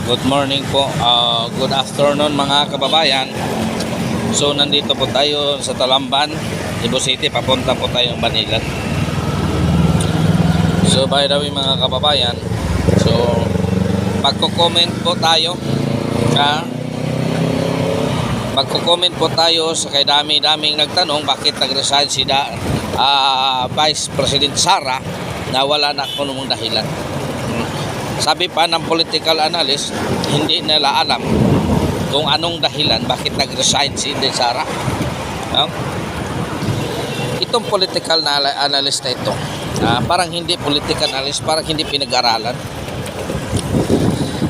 Good morning po, good afternoon mga kababayan. So nandito po tayo sa Talamban, Cebu City, papunta po tayo ng Banilan. So by the way mga kababayan, so magko-comment po tayo magko-comment po tayo sa kay dami-daming nagtanong bakit nag-resign si Vice President Sara na wala na kung anong dahilan. Sabi pa ng political analyst, hindi nila alam kung anong dahilan bakit nag-resign si Inday Sara. Itong political na analyst na ito, parang hindi political analyst, parang hindi pinag-aralan.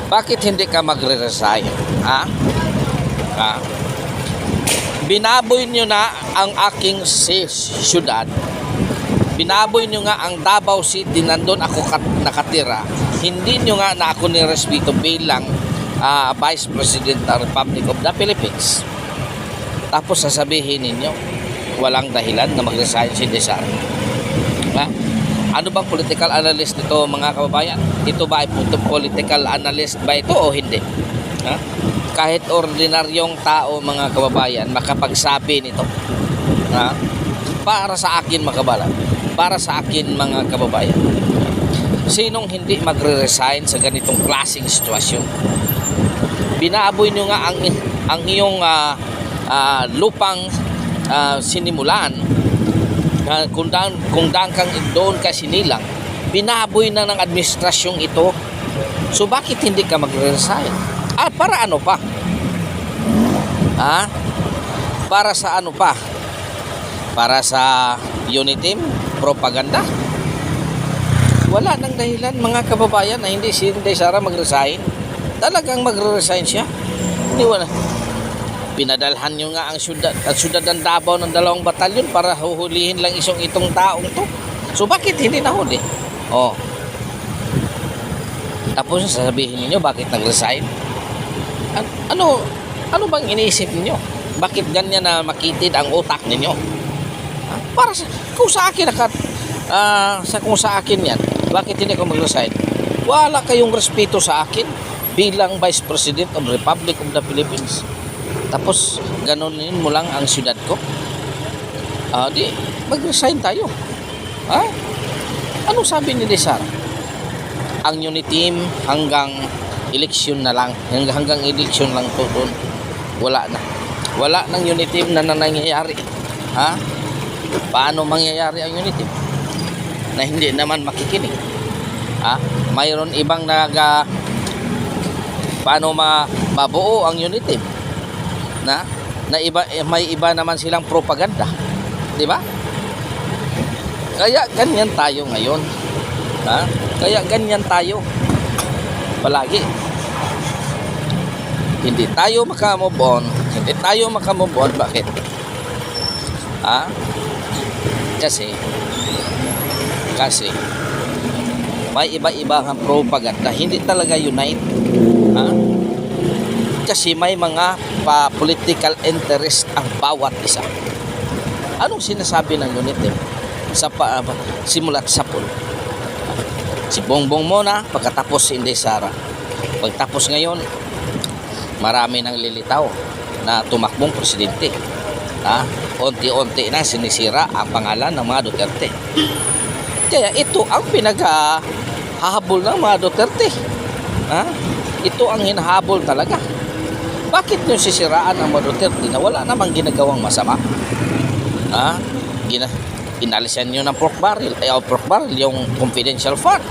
Bakit hindi ka magre-resign? Binaboy nyo na ang aking syudad. Binaboy nyo nga ang Davao City, nandun ako nakatira. Hindi nyo nga na ako nirespeto bilang Vice President ng Republic of the Philippines. Tapos sasabihin ninyo, walang dahilan na mag-resign si Inday Sara. Ano bang political analyst nito mga kababayan? Ito ba ay political analyst ba ito o hindi? Kahit ordinaryong tao mga kababayan makapagsabi nito. Para sa akin para sa akin mga kababayan, sinong hindi magre-resign sa ganitong klaseng sitwasyon? Binaboy nyo nga ang iyong lupang sinimulan, kung daan kang doon ka sinilang, binaboy na ng administrasyong ito. So bakit hindi ka magre-resign? Para ano pa? Para sa ano pa? Para sa Unitim? Propaganda? Wala nang dahilan mga kababayan na hindi si Inday Sara mag-resign. Talagang magre-resign siya. Hindi wala. Pinadalhan nyo nga ang syudad ng Davao ng 2 batalyon para huhulihin lang itong taong to. So bakit hindi nahuli? Tapos sasabihin niyo bakit nag-resign? Ano bang iniisip niyo? Bakit ganyan na makitid ang utak ninyo? Para kung sa akin kung sa akin yan, bakit hindi ko mag-resign? Wala kayong respeto sa akin bilang Vice President of the Republic of the Philippines. Tapos ganunin mo lang ang syudad ko. Di mag-resign tayo. Ano sabi ni Inday Sara? Ang Unitim hanggang eleksyon na lang, hanggang eleksyon lang to doon. Wala nang Unitim na nangyayari. Paano mangyayari ang Unitim na hindi naman makikinig? Mayroon ibang paano mabuo ang Unitim na iba, may iba naman silang propaganda, di ba? Kaya ganyan tayo ngayon. Kaya ganyan tayo palagi. Hindi tayo makamove on. Bakit? Kasi may iba-iba ang propaganda, hindi talaga unite. Kasi may mga political interest ang bawat isa. Anong sinasabi ng Unitim sa simulat sapul? Si Bongbong muna, pagkatapos si Inday Sara. Pagtapos ngayon, marami nang lilitaw na tumakbong presidente. Unti-unti na sinisira ang pangalan ng mga Duterte. Kaya ito ang pinaghahabol ng mga Duterte. Ito ang hinahabol talaga. Bakit nyo sisiraan ang mga Duterte na wala namang ginagawang masama? Inalisan nyo ng pork barrel yung confidential fund.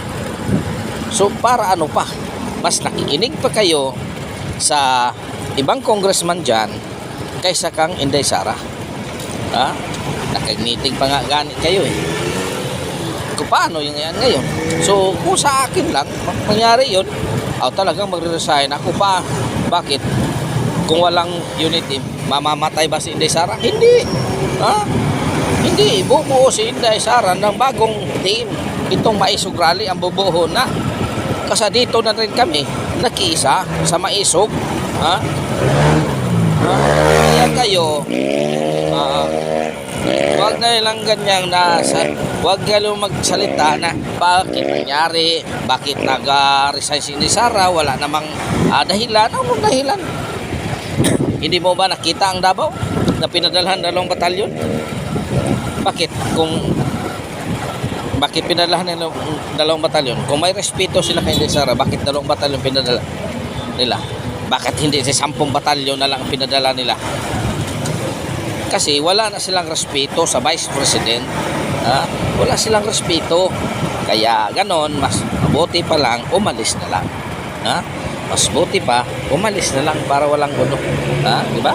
So para ano pa? Mas nakikinig pa kayo sa ibang congressman dyan kaysa kang Inday Sara. Nakagniting pa nga ganit kayo Kung paano yung yan ngayon? So kung sa akin lang mangyari yun, talagang magre-resign ako pa. Bakit? Kung walang Unitim, mamamatay ba si Inday Sara? Hindi. Hindi. Bubuo si Inday Sara ng bagong team. Itong Maisog Rally ang bubuo na. Kasi dito na rin kami nakiisa sa Maisog. Kaya kayo Huwag na lang ganyang huwag kayo magsalita na bakit nangyari, bakit nag-resign si Sara, wala namang dahilan. Anong dahilan? Hindi mo ba nakita ang Davao na pinadalhan 2 batalyon? Bakit pinadalhan ng 2 batalyon? Kung may respeto sila kay Sara, bakit 2 batalyon pinadala nila? Bakit hindi si 10 batalyon na lang pinadala nila? Kasi wala na silang respeto sa Vice President. Wala silang respeto. Kaya ganon, mas mabuti pa lang, umalis na lang. Mas buti pa, umalis na lang para walang gulo. Di ba?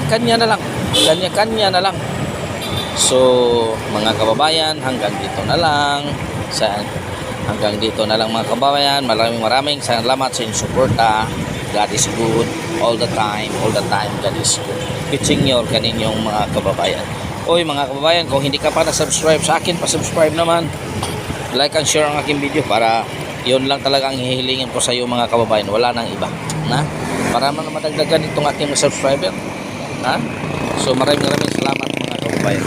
Kanya na lang. Kanya na lang. So, mga kababayan, hanggang dito na lang. Hanggang dito na lang mga kababayan. Maraming salamat sa inyong suporta. God is good all the time. God is good. Pitching kaninyong mga kababayan. Oy mga kababayan, kung hindi ka pa na-subscribe sa akin, pa-subscribe naman. Like and share ang aking video para yun lang talaga ang hihilingin ko sa iyo mga kababayan. Wala nang iba. Para madagdagan itong aking subscriber. So maraming salamat mga kababayan.